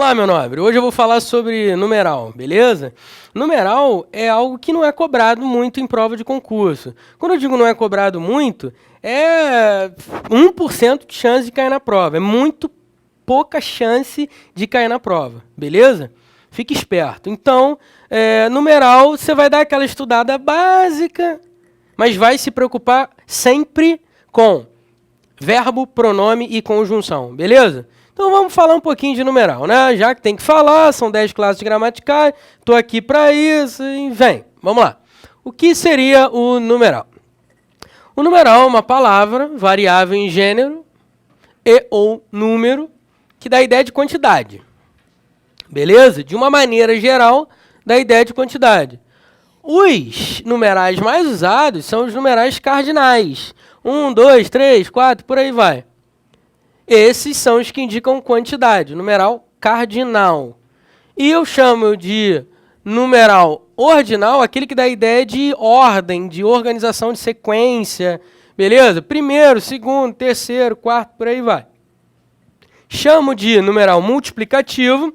lá, meu nobre. Hoje eu vou falar sobre numeral, beleza? Numeral é algo que não é cobrado muito em prova de concurso. Quando eu digo não é cobrado muito, é 1% de chance de cair na prova. É muito pouca chance de cair na prova, beleza? Fique esperto. Então, numeral, você vai dar aquela estudada básica, mas vai se preocupar sempre com verbo, pronome e conjunção, beleza? Então vamos falar um pouquinho de numeral, né? Já que tem que falar, são 10 classes gramaticais, estou aqui para isso e vem. Vamos lá. O que seria o numeral? O numeral é uma palavra variável em gênero e ou número que dá a ideia de quantidade. Beleza? De uma maneira geral, dá a ideia de quantidade. Os numerais mais usados são os numerais cardinais. 1, 2, 3, 4, por aí vai. Esses são os que indicam quantidade, numeral cardinal. E eu chamo de numeral ordinal aquele que dá a ideia de ordem, de organização de sequência. Beleza? Primeiro, segundo, terceiro, quarto, por aí vai. Chamo de numeral multiplicativo,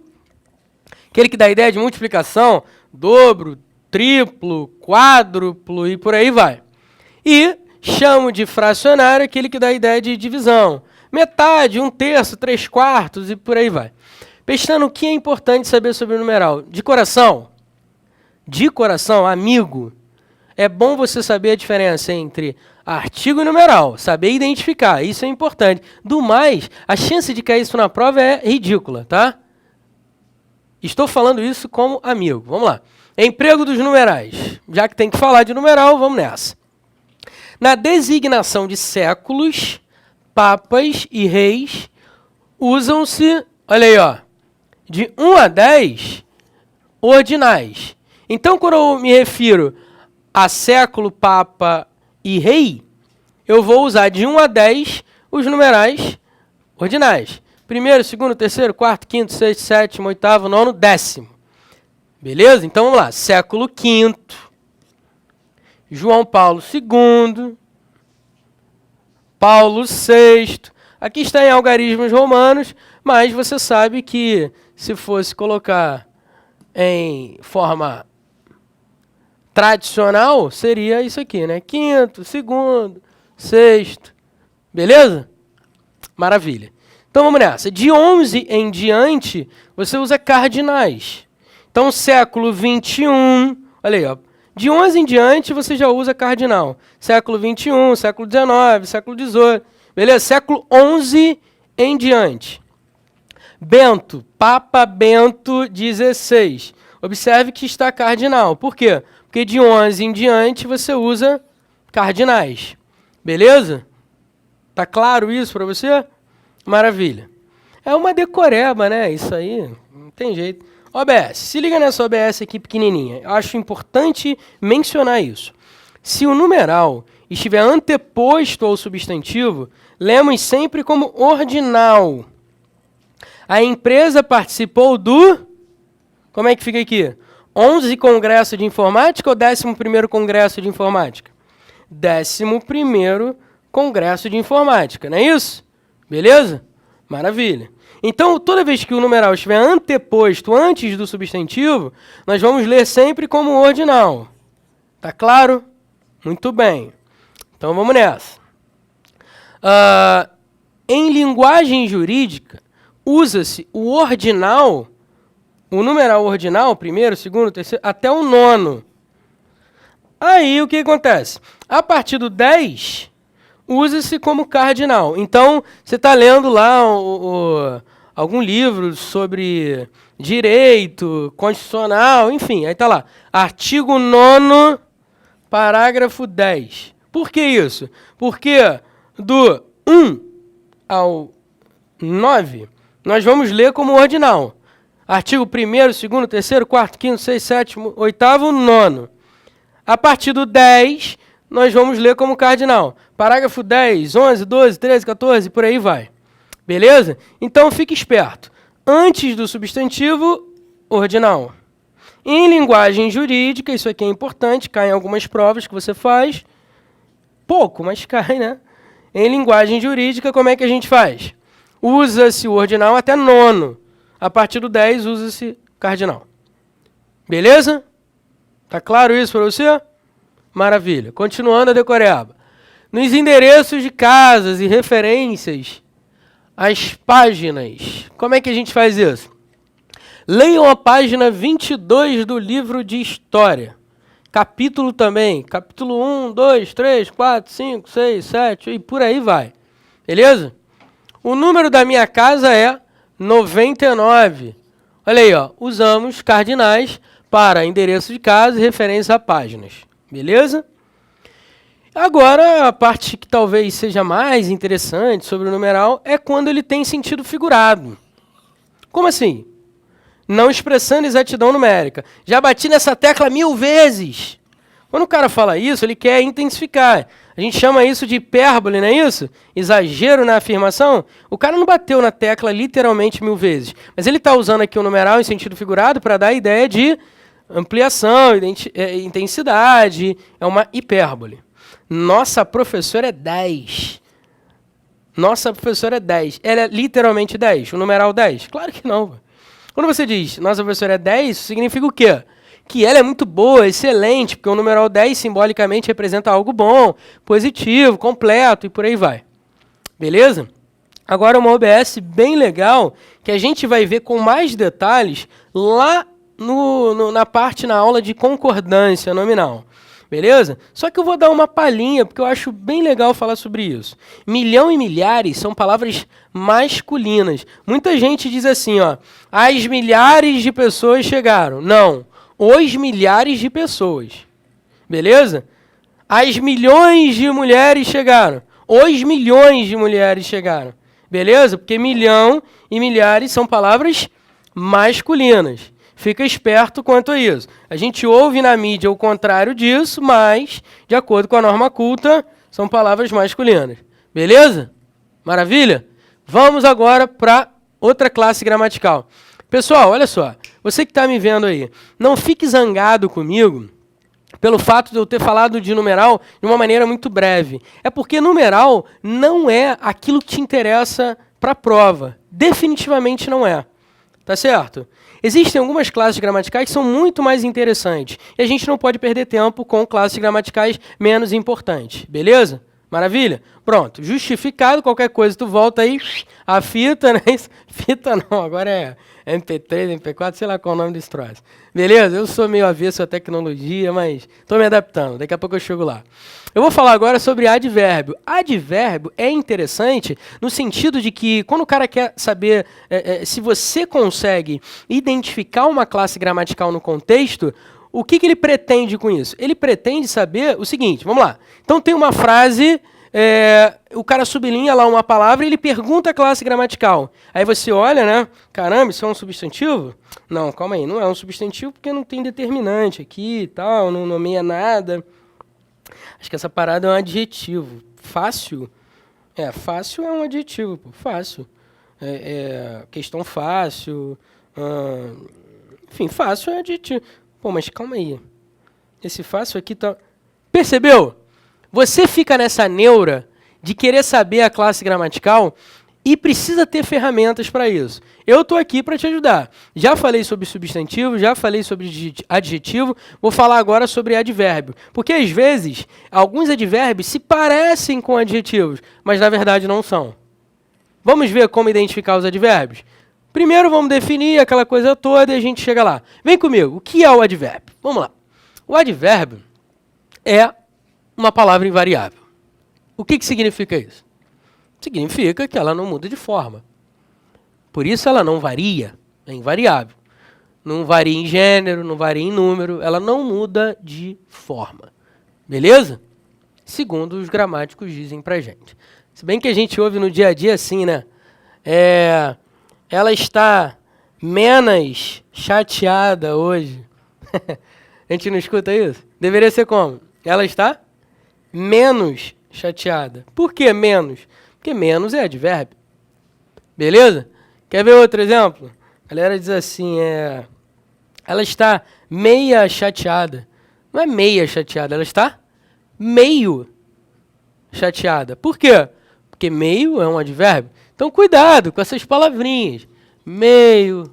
aquele que dá a ideia de multiplicação, dobro, triplo, quádruplo e por aí vai. E chamo de fracionário aquele que dá a ideia de divisão. Metade, 1/3, 3/4 e por aí vai. Pensando o que é importante saber sobre o numeral. De coração, amigo, é bom você saber a diferença entre artigo e numeral, saber identificar, isso é importante. Do mais, a chance de cair isso na prova é ridícula, tá? Estou falando isso como amigo. Vamos lá. Emprego dos numerais. Já que tem que falar de numeral, vamos nessa. Na designação de séculos, papas e reis, usam-se, olha aí, ó, de 1 a 10 ordinais. Então, quando eu me refiro a século, papa e rei, eu vou usar de 1 a 10 os numerais ordinais. Primeiro, segundo, terceiro, quarto, quinto, sexto, sétimo, oitavo, nono, décimo. Beleza? Então, vamos lá. Século V, João Paulo II, Paulo VI. Aqui está em algarismos romanos, mas você sabe que se fosse colocar em forma tradicional, seria isso aqui, né? Quinto, segundo, sexto. Beleza? Maravilha. Então vamos nessa. De 11 em diante, você usa cardinais. Então, século XXI, olha aí, ó. De 11 em diante, você já usa cardinal. Século XXI, século XIX, século XVIII. Beleza? Século XI em diante. Bento, Papa Bento XVI. Observe que está cardinal. Por quê? Porque de 11 em diante, você usa cardinais. Beleza? Tá claro isso para você? Maravilha. É uma decoreba, né? Isso aí, não tem jeito. OBS, se liga nessa OBS aqui pequenininha. Eu acho importante mencionar isso. Se o numeral estiver anteposto ao substantivo, lemos sempre como ordinal. A empresa participou do... Como é que fica aqui? 11 Congresso de Informática ou 11º Congresso de Informática? 11º Congresso de Informática, não é isso? Beleza? Maravilha. Então, toda vez que o numeral estiver anteposto antes do substantivo, nós vamos ler sempre como ordinal. Tá claro? Muito bem. Então, vamos nessa. Em linguagem jurídica, usa-se o ordinal, o numeral ordinal, primeiro, segundo, terceiro, até o nono. Aí, o que acontece? A partir do 10... usa-se como cardinal. Então, você está lendo lá algum livro sobre direito constitucional, enfim, aí está lá. Artigo 9º, parágrafo 10. Por que isso? Porque do 1 ao 9, nós vamos ler como ordinal. Artigo 1º, 2º, 3º, 4º, 5º, 6º, 7º, 8º, 9º. A partir do 10... nós vamos ler como cardinal. Parágrafo 10, 11, 12, 13, 14, por aí vai. Beleza? Então, fique esperto. Antes do substantivo, ordinal. Em linguagem jurídica, isso aqui é importante, cai em algumas provas que você faz. Pouco, mas cai, né? Em linguagem jurídica, como é que a gente faz? Usa-se o ordinal até nono. A partir do 10 usa-se cardinal. Beleza? Tá claro isso para você? Maravilha. Continuando a decoreba. Nos endereços de casas e referências, as páginas. Como é que a gente faz isso? Leiam a página 22 do livro de História. Capítulo também. Capítulo 1, 2, 3, 4, 5, 6, 7 e por aí vai. Beleza? O número da minha casa é 99. Olha aí, ó. Usamos cardinais para endereço de casa e referência a páginas. Beleza? Agora, a parte que talvez seja mais interessante sobre o numeral é quando ele tem sentido figurado. Como assim? Não expressando exatidão numérica. Já bati nessa tecla 1000 vezes. Quando o cara fala isso, ele quer intensificar. A gente chama isso de hipérbole, não é isso? Exagero na afirmação. O cara não bateu na tecla literalmente 1000 vezes. Mas ele está usando aqui o numeral em sentido figurado para dar a ideia de ampliação, intensidade. É uma hipérbole. Nossa professora é 10. Nossa professora é 10. Ela é literalmente 10? O numeral 10? Claro que não. Quando você diz nossa professora é 10, isso significa o quê? Que ela é muito boa, excelente, porque o numeral 10 simbolicamente representa algo bom, positivo, completo e por aí vai. Beleza? Agora uma OBS bem legal, que a gente vai ver com mais detalhes lá na aula de concordância nominal. Beleza? Só que eu vou dar uma palhinha, porque eu acho bem legal falar sobre isso. Milhão e milhares são palavras masculinas. Muita gente diz assim, ó, as milhares de pessoas chegaram. Não, os milhares de pessoas. Beleza? As milhões de mulheres chegaram. Os milhões de mulheres chegaram. Beleza? Porque milhão e milhares são palavras masculinas. Fica esperto quanto a isso. A gente ouve na mídia o contrário disso, mas, de acordo com a norma culta, são palavras masculinas. Beleza? Maravilha? Vamos agora para outra classe gramatical. Pessoal, olha só. Você que está me vendo aí, não fique zangado comigo pelo fato de eu ter falado de numeral de uma maneira muito breve. É porque numeral não é aquilo que te interessa para a prova. Definitivamente não é. Tá certo? Existem algumas classes gramaticais que são muito mais interessantes. E a gente não pode perder tempo com classes gramaticais menos importantes. Beleza? Maravilha? Pronto. Justificado, qualquer coisa, tu volta aí, a fita, né? Fita não, agora é MP3, MP4, sei lá qual é o nome desse troço. Beleza? Eu sou meio avesso à tecnologia, mas estou me adaptando. Daqui a pouco eu chego lá. Eu vou falar agora sobre advérbio. Advérbio é interessante no sentido de que, quando o cara quer saber se você consegue identificar uma classe gramatical no contexto, o que ele pretende com isso? Ele pretende saber o seguinte, vamos lá. Então tem uma frase, o cara sublinha lá uma palavra e ele pergunta a classe gramatical. Aí você olha, né? Caramba, isso é um substantivo? Não, calma aí, não é um substantivo porque não tem determinante aqui e tal, não nomeia nada. Acho que essa parada é um adjetivo. Fácil? Fácil é um adjetivo, pô. Fácil. Questão fácil. Enfim, fácil é adjetivo. Pô, mas calma aí. Esse fácil aqui tá... Percebeu? Você fica nessa neura de querer saber a classe gramatical e precisa ter ferramentas para isso. Eu estou aqui para te ajudar. Já falei sobre substantivo, já falei sobre adjetivo, vou falar agora sobre advérbio. Porque, às vezes, alguns advérbios se parecem com adjetivos, mas, na verdade, não são. Vamos ver como identificar os advérbios? Primeiro, vamos definir aquela coisa toda e a gente chega lá. Vem comigo. O que é o advérbio? Vamos lá. O advérbio é uma palavra invariável. O que significa isso? Significa que ela não muda de forma. Por isso ela não varia, é invariável. Não varia em gênero, não varia em número, ela não muda de forma. Beleza? Segundo os gramáticos dizem pra gente. Se bem que a gente ouve no dia a dia assim, né? Ela está menos chateada hoje. A gente não escuta isso? Deveria ser como? Ela está menos chateada. Por que menos? Porque menos é advérbio. Beleza? Quer ver outro exemplo? A galera diz assim, ela está meia chateada. Não é meia chateada, ela está meio chateada. Por quê? Porque meio é um advérbio. Então, cuidado com essas palavrinhas. Meio,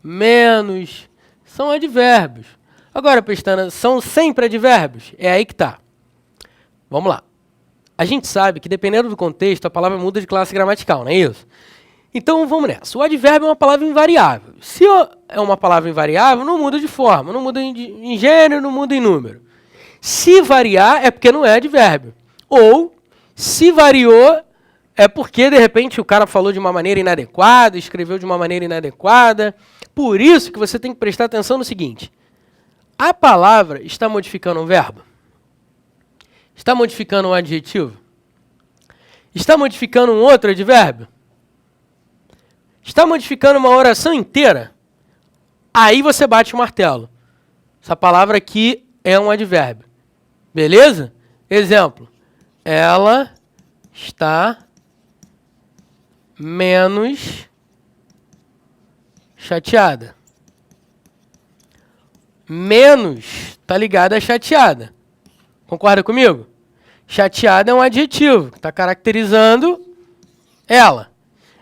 menos, são advérbios. Agora, Pestana, são sempre advérbios? É aí que tá. Vamos lá. A gente sabe que, dependendo do contexto, a palavra muda de classe gramatical, não é isso? Então, vamos nessa. O advérbio é uma palavra invariável. Se é uma palavra invariável, não muda de forma, não muda em gênero, não muda em número. Se variar, é porque não é advérbio. Ou, se variou, é porque, de repente, o cara falou de uma maneira inadequada, escreveu de uma maneira inadequada. Por isso que você tem que prestar atenção no seguinte. A palavra está modificando um verbo? Está modificando um adjetivo? Está modificando um outro advérbio? Está modificando uma oração inteira? Aí você bate o martelo. Essa palavra aqui é um advérbio. Beleza? Exemplo. Ela está menos chateada. Menos está ligado a chateada. Concorda comigo? Chateada é um adjetivo que está caracterizando ela.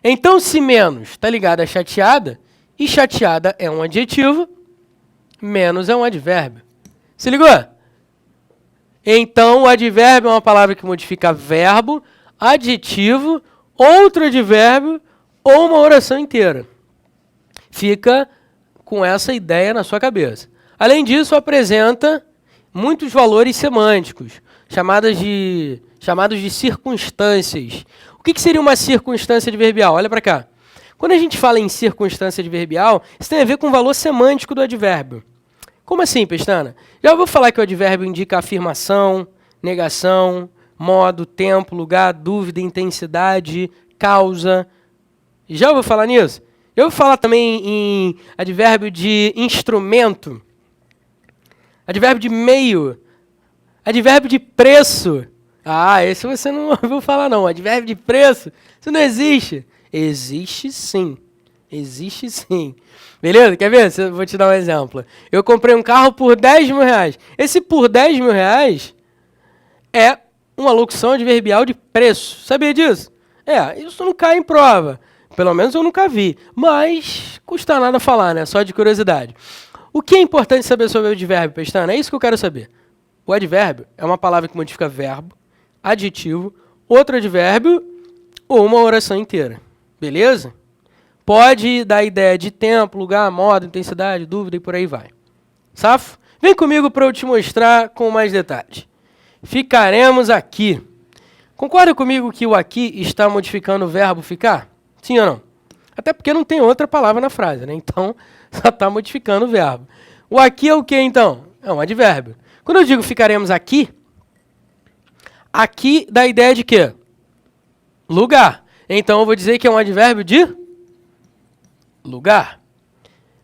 Então, se menos está ligado a chateada, e chateada é um adjetivo, menos é um advérbio. Se ligou? Então, o advérbio é uma palavra que modifica verbo, adjetivo, outro advérbio ou uma oração inteira. Fica com essa ideia na sua cabeça. Além disso, apresenta muitos valores semânticos, chamados de circunstâncias. O que seria uma circunstância adverbial? Olha para cá. Quando a gente fala em circunstância adverbial, isso tem a ver com o valor semântico do advérbio. Como assim, Pestana? Já vou falar que o advérbio indica afirmação, negação, modo, tempo, lugar, dúvida, intensidade, causa. Já vou falar nisso? Eu vou falar também em advérbio de instrumento, advérbio de meio, advérbio de preço. Ah, esse você não ouviu falar não. Advérbio de preço, isso não existe. Existe sim. Existe sim. Beleza? Quer ver? Vou te dar um exemplo. Eu comprei um carro por 10 mil reais. Esse por 10 mil reais é uma locução adverbial de preço. Sabia disso? Isso não cai em prova. Pelo menos eu nunca vi. Mas custa nada falar, né? Só de curiosidade. O que é importante saber sobre o advérbio, Pestana? É isso que eu quero saber. O advérbio é uma palavra que modifica verbo, adjetivo, outro advérbio ou uma oração inteira. Beleza? Pode dar ideia de tempo, lugar, modo, intensidade, dúvida e por aí vai. Safo? Vem comigo para eu te mostrar com mais detalhes. Ficaremos aqui. Concorda comigo que o aqui está modificando o verbo ficar? Sim ou não? Até porque não tem outra palavra na frase, né? Então, só está modificando o verbo. O aqui é o que, então? É um advérbio. Quando eu digo ficaremos aqui, aqui dá a ideia de quê? Lugar. Então, eu vou dizer que é um advérbio de lugar.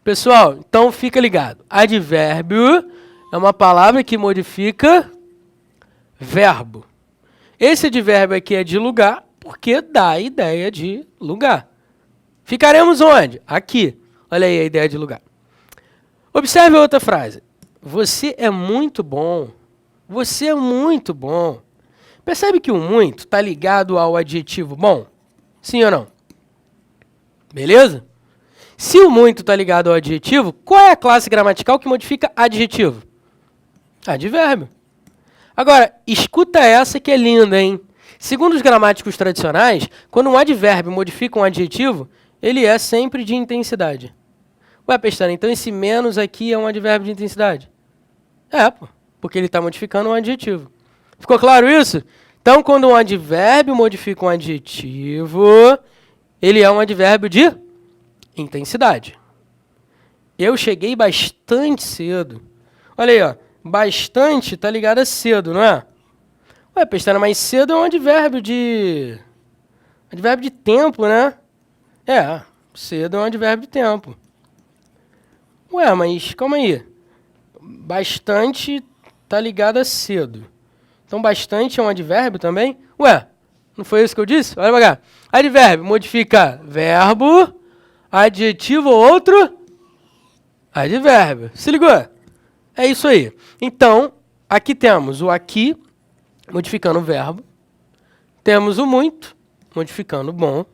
Pessoal, então fica ligado. Advérbio é uma palavra que modifica verbo. Esse advérbio aqui é de lugar, porque dá a ideia de lugar. Ficaremos onde? Aqui. Olha aí a ideia de lugar. Observe a outra frase. Você é muito bom. Você é muito bom. Percebe que o muito está ligado ao adjetivo bom? Sim ou não? Beleza? Se o muito está ligado ao adjetivo, qual é a classe gramatical que modifica adjetivo? Advérbio. Agora, escuta essa que é linda, hein? Segundo os gramáticos tradicionais, quando um advérbio modifica um adjetivo, ele é sempre de intensidade. Ué, Pestana, então esse menos aqui é um advérbio de intensidade? Pô, porque ele está modificando um adjetivo. Ficou claro isso? Então, quando um advérbio modifica um adjetivo, ele é um advérbio de intensidade. Eu cheguei bastante cedo. Olha aí, ó. Bastante está ligado a cedo, não é? Ué, Pestana, mas cedo é um advérbio de tempo, né? Cedo é um advérbio de tempo. Ué, mas calma aí. Bastante está ligado a cedo. Então, bastante é um advérbio também? Ué, não foi isso que eu disse? Olha pra cá. Advérbio modifica verbo, adjetivo ou outro advérbio. Se ligou? É isso aí. Então, aqui temos o aqui, modificando o verbo. Temos o muito, modificando o bom.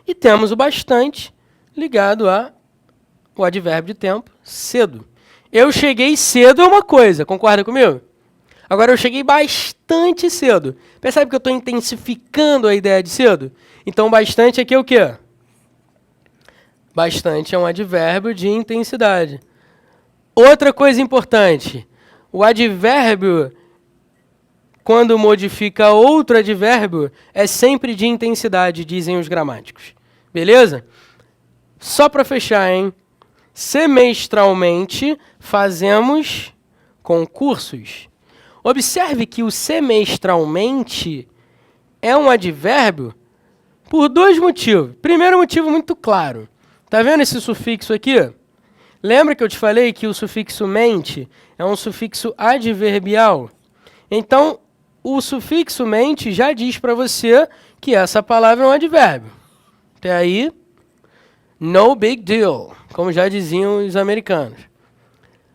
E temos o bastante, ligado a o advérbio de tempo, cedo. Eu cheguei cedo é uma coisa, concorda comigo? Agora eu cheguei bastante cedo. Percebe que eu estou intensificando a ideia de cedo? Então bastante aqui é o quê? Bastante é um advérbio de intensidade. Outra coisa importante, o advérbio, quando modifica outro advérbio, é sempre de intensidade, dizem os gramáticos. Beleza? Só para fechar, hein? Semestralmente fazemos concursos. Observe que o semestralmente é um advérbio por dois motivos. Primeiro motivo muito claro. Tá vendo esse sufixo aqui? Lembra que eu te falei que o sufixo mente é um sufixo adverbial? Então, o sufixo mente já diz para você que essa palavra é um advérbio. Até aí, no big deal, como já diziam os americanos.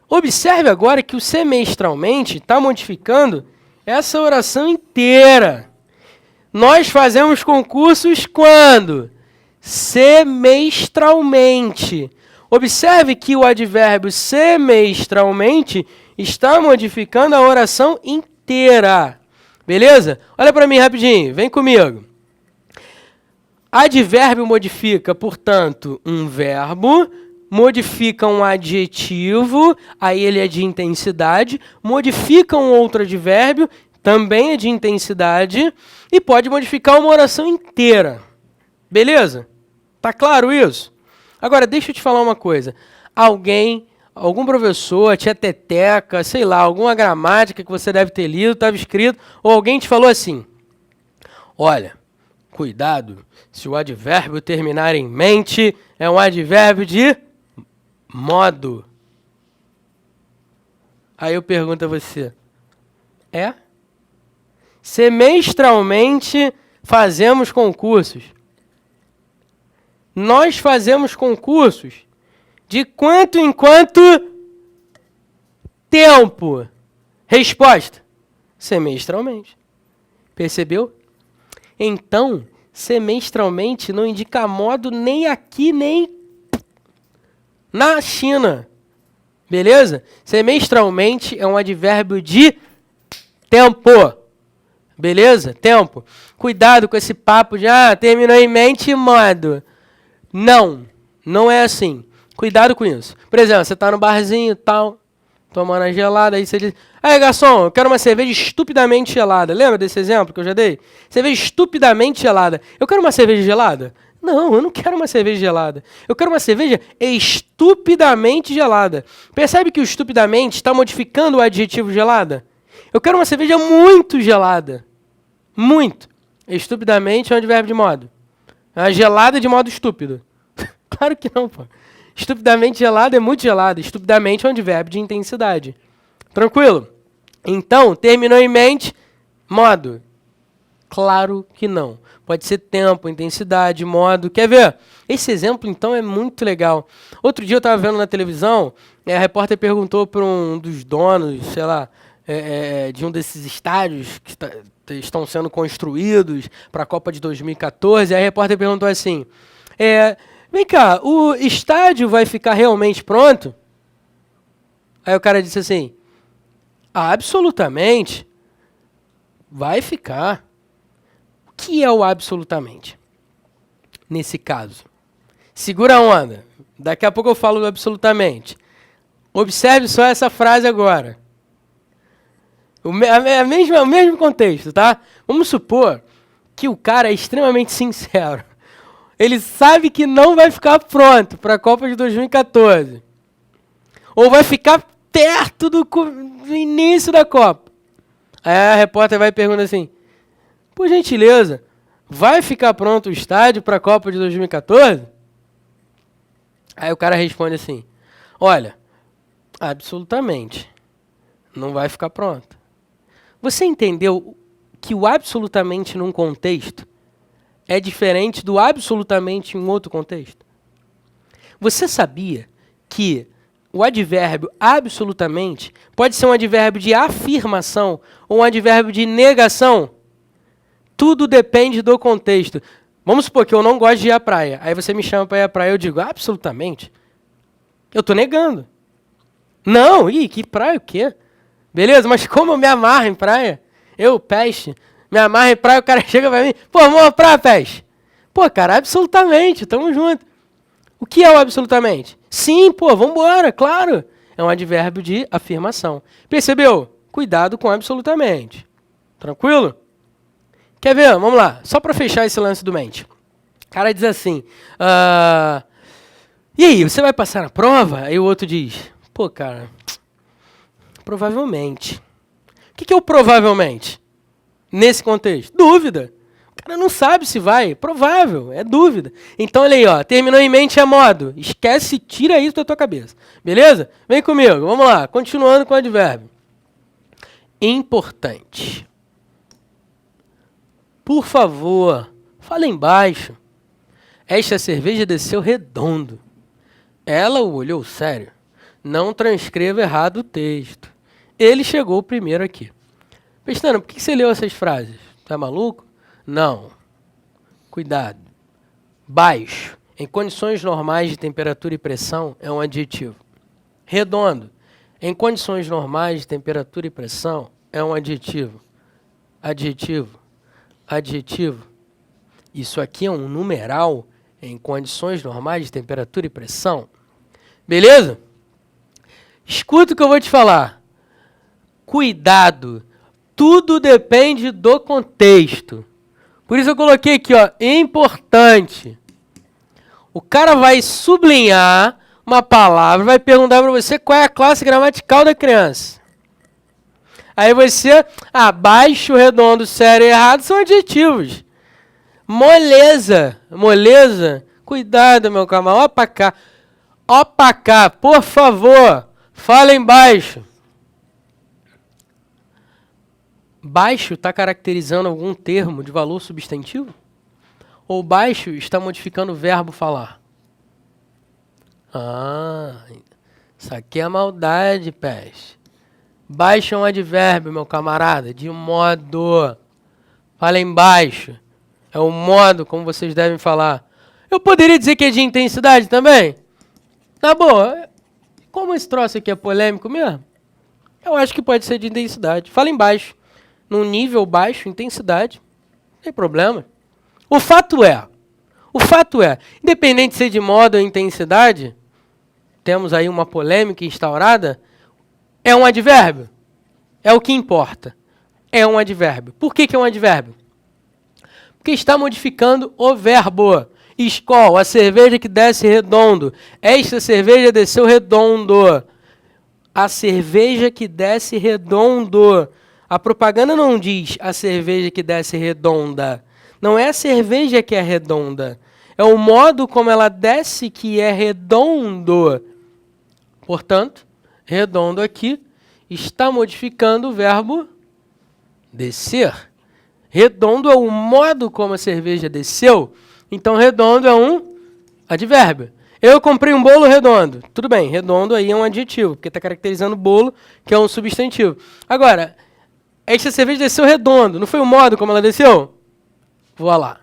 Observe agora que o semestralmente está modificando essa oração inteira. Nós fazemos concursos quando? Semestralmente. Observe que o advérbio semestralmente está modificando a oração inteira. Beleza? Olha para mim rapidinho, vem comigo. Advérbio modifica, portanto, um verbo, modifica um adjetivo, aí ele é de intensidade, modifica um outro advérbio, também é de intensidade, e pode modificar uma oração inteira. Beleza? Tá claro isso? Agora, deixa eu te falar uma coisa. Algum professor, a tia Teteca, sei lá, alguma gramática que você deve ter lido, estava escrito, ou alguém te falou assim, olha, cuidado, se o advérbio terminar em mente, é um advérbio de modo. Aí eu pergunto a você, é? Semestralmente fazemos concursos. Nós fazemos concursos de quanto em quanto tempo? Resposta, semestralmente. Percebeu? Então, semestralmente não indica modo nem aqui, nem na China. Beleza? Semestralmente é um advérbio de tempo. Beleza? Tempo. Cuidado com esse papo de, terminou em mente e modo. Não, não é assim. Cuidado com isso. Por exemplo, você está no barzinho e tal, tomando a gelada, aí você diz, aí garçom, eu quero uma cerveja estupidamente gelada. Lembra desse exemplo que eu já dei? Cerveja estupidamente gelada. Eu quero uma cerveja gelada? Não, eu não quero uma cerveja gelada. Eu quero uma cerveja estupidamente gelada. Percebe que o estupidamente está modificando o adjetivo gelada? Eu quero uma cerveja muito gelada. Muito. Estupidamente é um advérbio de modo. A gelada de modo estúpido. Claro que não, pô. Estupidamente gelada é muito gelada. Estupidamente é um advérbio de intensidade. Tranquilo? Então, terminou em mente, modo. Claro que não. Pode ser tempo, intensidade, modo. Quer ver? Esse exemplo, então, é muito legal. Outro dia eu estava vendo na televisão, a repórter perguntou para um dos donos, sei lá, de um desses estádios que estão sendo construídos para a Copa de 2014. Aí a repórter perguntou assim, vem cá, o estádio vai ficar realmente pronto? Aí o cara disse assim, absolutamente, vai ficar. O que é o absolutamente? Nesse caso. Segura a onda. Daqui a pouco eu falo do absolutamente. Observe só essa frase agora. O mesmo contexto, tá? Vamos supor que o cara é extremamente sincero. Ele sabe que não vai ficar pronto para a Copa de 2014. Ou vai ficar perto do início da Copa. Aí a repórter vai e pergunta assim, por gentileza, vai ficar pronto o estádio para a Copa de 2014? Aí o cara responde assim, olha, absolutamente, não vai ficar pronto. Você entendeu que o absolutamente num contexto é diferente do absolutamente em outro contexto? Você sabia que o advérbio absolutamente pode ser um advérbio de afirmação ou um advérbio de negação? Tudo depende do contexto. Vamos supor que eu não gosto de ir à praia. Aí você me chama para ir à praia e eu digo, absolutamente? Eu estou negando. Não, que praia o quê? Beleza, mas como eu me amarro em praia? Eu, peixe, me amarro em praia, o cara chega pra mim, pô, vamos à praia, peixe. Pô, cara, absolutamente, tamo junto. O que é o absolutamente? Sim, pô, vambora, claro. É um advérbio de afirmação. Percebeu? Cuidado com absolutamente. Tranquilo? Quer ver? Vamos lá. Só para fechar esse lance do mente. O cara diz assim, e aí, você vai passar na prova? Aí o outro diz, pô, cara, provavelmente. O que é o provavelmente? Nesse contexto? Dúvida. O cara não sabe se vai. Provável, é dúvida. Então, olha aí, ó, terminou em mente é modo. Esquece, tira isso da tua cabeça. Beleza? Vem comigo, vamos lá. Continuando com o advérbio. Importante. Por favor, fala embaixo. Esta cerveja desceu redondo. Ela o olhou sério. Não transcreva errado o texto. Ele chegou primeiro aqui. Pestana, por que você leu essas frases? Tá maluco? Não. Cuidado. Baixo. Em condições normais de temperatura e pressão, é um adjetivo. Redondo. Em condições normais de temperatura e pressão, é um adjetivo. Adjetivo. Adjetivo. Isso aqui é um numeral em condições normais de temperatura e pressão. Beleza? Escuta o que eu vou te falar. Cuidado. Tudo depende do contexto. Por isso eu coloquei aqui, ó, importante. O cara vai sublinhar uma palavra, vai perguntar para você qual é a classe gramatical da criança. Aí você, baixo, redondo, sério e errado são adjetivos. Moleza, moleza, cuidado, meu camarada, ó pra cá, por favor, fala embaixo. Baixo está caracterizando algum termo de valor substantivo? Ou baixo está modificando o verbo falar? Isso aqui é maldade, pés. Baixo é um advérbio, meu camarada, de modo. Fala embaixo. É o modo como vocês devem falar. Eu poderia dizer que é de intensidade também? Tá bom. Como esse troço aqui é polêmico mesmo, eu acho que pode ser de intensidade. Fala embaixo. Num nível baixo, intensidade. Não tem problema. O fato é, independente de ser de modo ou intensidade, temos aí uma polêmica instaurada, é um advérbio. É o que importa. É um advérbio. Por que é um advérbio? Porque está modificando o verbo. Skol, a cerveja que desce redondo. Esta cerveja desceu redondo. A cerveja que desce redondo. A propaganda não diz a cerveja que desce redonda. Não é a cerveja que é redonda. É o modo como ela desce que é redondo. Portanto, redondo aqui está modificando o verbo descer. Redondo é o modo como a cerveja desceu. Então, redondo é um advérbio. Eu comprei um bolo redondo. Tudo bem, redondo aí é um adjetivo, porque está caracterizando o bolo, que é um substantivo. Agora, esta cerveja desceu redondo. Não foi o modo como ela desceu? Vou lá.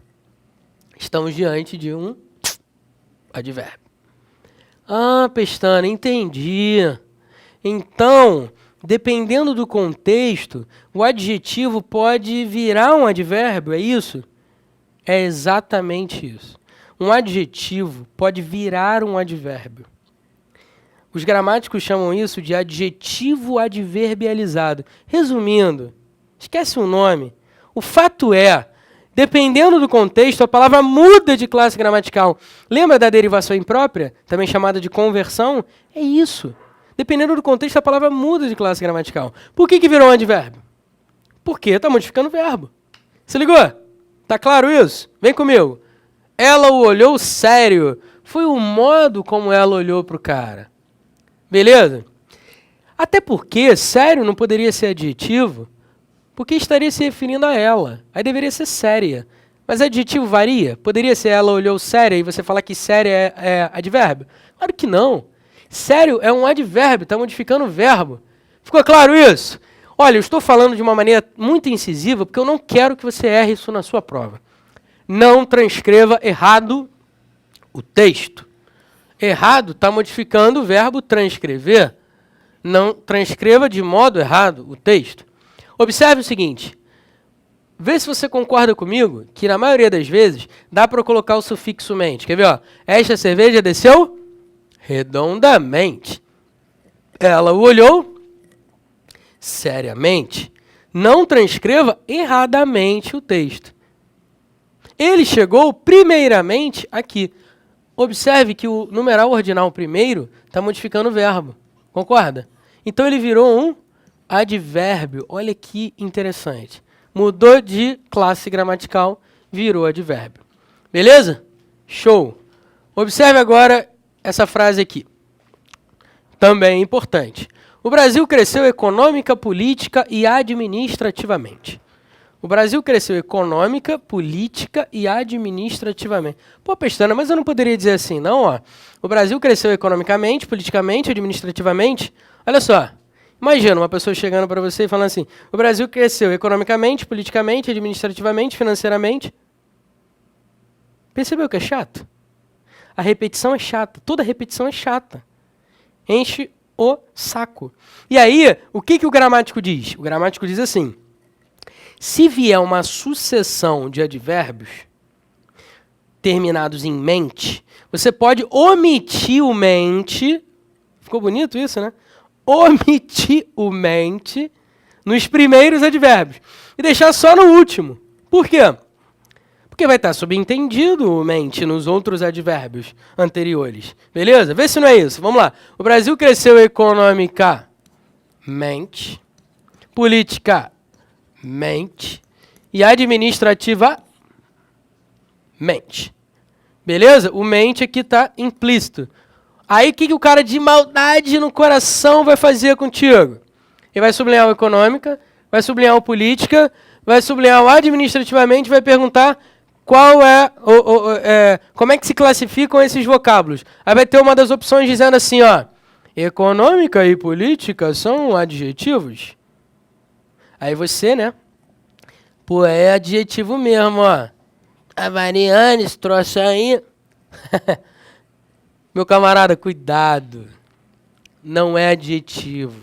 Estamos diante de um advérbio. Pestana, entendi. Então, dependendo do contexto, o adjetivo pode virar um advérbio, é isso? É exatamente isso. Um adjetivo pode virar um advérbio. Os gramáticos chamam isso de adjetivo adverbializado. Resumindo, esquece o nome. O fato é, dependendo do contexto, a palavra muda de classe gramatical. Lembra da derivação imprópria, também chamada de conversão? É isso. Dependendo do contexto, a palavra muda de classe gramatical. Por que virou um advérbio? Porque está modificando o verbo. Se ligou? Tá claro isso? Vem comigo. Ela o olhou sério. Foi o modo como ela olhou para o cara. Beleza? Até porque sério não poderia ser adjetivo, porque estaria se referindo a ela. Aí deveria ser séria. Mas adjetivo varia? Poderia ser ela olhou séria e você falar que séria é advérbio? Claro que não. Sério é um advérbio, está modificando o verbo. Ficou claro isso? Olha, eu estou falando de uma maneira muito incisiva, porque eu não quero que você erre isso na sua prova. Não transcreva errado o texto. Errado está modificando o verbo transcrever. Não transcreva de modo errado o texto. Observe o seguinte. Vê se você concorda comigo que, na maioria das vezes, dá para colocar o sufixo mente. Quer ver? Ó? Esta cerveja desceu redondamente. Ela o olhou seriamente. Não transcreva erradamente o texto. Ele chegou primeiramente aqui. Observe que o numeral ordinal primeiro está modificando o verbo. Concorda? Então ele virou um advérbio. Olha que interessante. Mudou de classe gramatical, virou advérbio. Beleza? Show. Observe agora essa frase aqui. Também importante. O Brasil cresceu econômica, política e administrativamente. O Brasil cresceu econômica, política e administrativamente. Pô, Pestana, mas eu não poderia dizer assim, não, ó. O Brasil cresceu economicamente, politicamente, administrativamente. Olha só. Imagina uma pessoa chegando para você e falando assim, o Brasil cresceu economicamente, politicamente, administrativamente, financeiramente. Percebeu que é chato? A repetição é chata. Toda repetição é chata. Enche o saco. E aí, o que o gramático diz? O gramático diz assim, se vier uma sucessão de advérbios terminados em mente, você pode omitir o mente. Ficou bonito isso, né? Omitir o mente nos primeiros advérbios e deixar só no último. Por quê? Porque vai estar subentendido o mente nos outros advérbios anteriores. Beleza? Vê se não é isso. Vamos lá. O Brasil cresceu economicamente, politicamente e administrativamente. Beleza? O mente aqui está implícito. Aí o que o cara de maldade no coração vai fazer contigo? Ele vai sublinhar o econômica, vai sublinhar o política, vai sublinhar o administrativamente, vai perguntar qual como é que se classificam esses vocábulos. Aí vai ter uma das opções dizendo assim, ó, econômica e política são adjetivos. Aí você, né? Pô, é adjetivo mesmo, ó. A Mariana, esse troço aí. Meu camarada, cuidado. Não é adjetivo.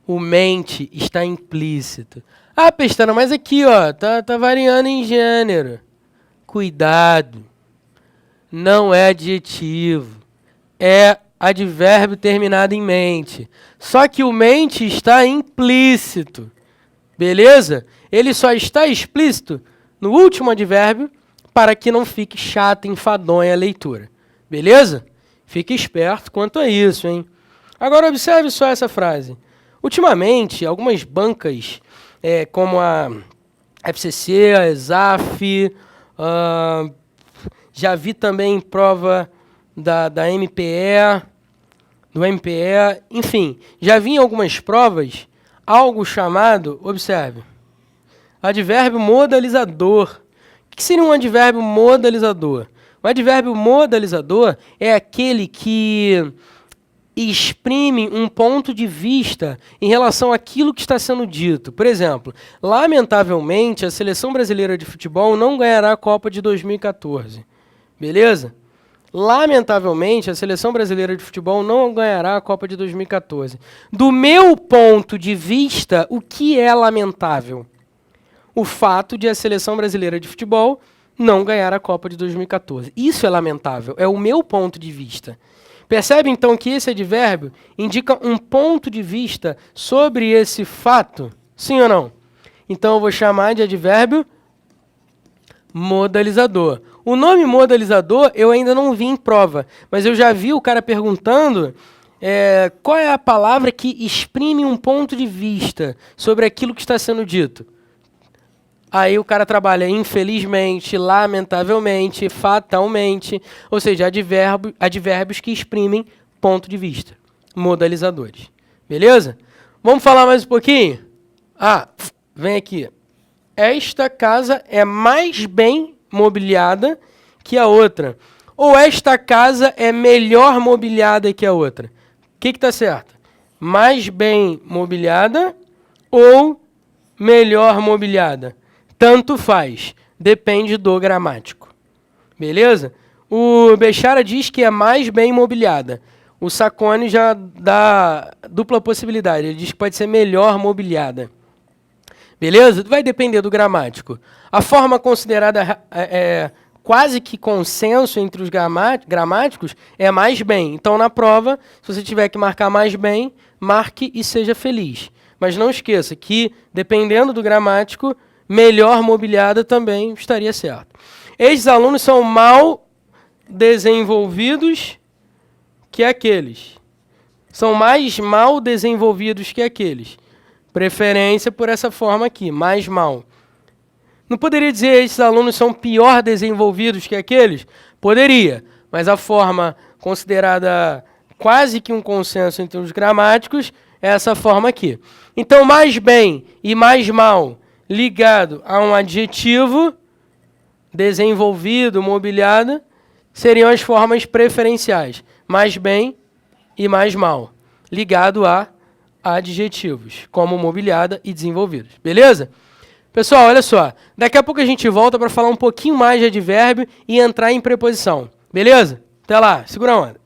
O mente está implícito. Ah, Pestana, mas aqui, ó, tá variando em gênero. Cuidado. Não é adjetivo. É advérbio terminado em mente. Só que o mente está implícito. Beleza? Ele só está explícito no último advérbio para que não fique chata, enfadonha a leitura. Beleza? Fique esperto quanto a isso, hein? Agora observe só essa frase. Ultimamente, algumas bancas, como a FCC, a ESAF, já vi também prova da MPE, do MPE, enfim, já vi em algumas provas algo chamado, observe, advérbio modalizador. O que seria um advérbio modalizador? O advérbio modalizador é aquele que exprime um ponto de vista em relação àquilo que está sendo dito. Por exemplo, lamentavelmente, a seleção brasileira de futebol não ganhará a Copa de 2014. Beleza? Lamentavelmente, a seleção brasileira de futebol não ganhará a Copa de 2014. Do meu ponto de vista, o que é lamentável? O fato de a seleção brasileira de futebol não ganhar a Copa de 2014. Isso é lamentável, é o meu ponto de vista. Percebe, então, que esse advérbio indica um ponto de vista sobre esse fato? Sim ou não? Então, eu vou chamar de advérbio modalizador. O nome modalizador eu ainda não vi em prova, mas eu já vi o cara perguntando qual é a palavra que exprime um ponto de vista sobre aquilo que está sendo dito. Aí o cara trabalha infelizmente, lamentavelmente, fatalmente, ou seja, advérbios que exprimem ponto de vista, modalizadores. Beleza? Vamos falar mais um pouquinho? Ah, vem aqui. Esta casa é mais bem mobiliada que a outra. Ou esta casa é melhor mobiliada que a outra. O que está certo? Mais bem mobiliada ou melhor mobiliada? Tanto faz, depende do gramático. Beleza? O Bechara diz que é mais bem mobiliada. O Sacconi já dá dupla possibilidade. Ele diz que pode ser melhor mobiliada. Beleza? Vai depender do gramático. A forma considerada quase que consenso entre os gramáticos é mais bem. Então, na prova, se você tiver que marcar mais bem, marque e seja feliz. Mas não esqueça que, dependendo do gramático, melhor mobiliada também estaria certo. Estes alunos são mal desenvolvidos que aqueles. São mais mal desenvolvidos que aqueles. Preferência por essa forma aqui, mais mal. Não poderia dizer que esses alunos são pior desenvolvidos que aqueles? Poderia, mas a forma considerada quase que um consenso entre os gramáticos é essa forma aqui. Então, mais bem e mais mal ligado a um adjetivo, desenvolvido, mobiliado, seriam as formas preferenciais. Mais bem e mais mal, ligado a adjetivos, como mobiliada e desenvolvidos. Beleza? Pessoal, olha só. Daqui a pouco a gente volta para falar um pouquinho mais de advérbio e entrar em preposição. Beleza? Até lá. Segura a onda.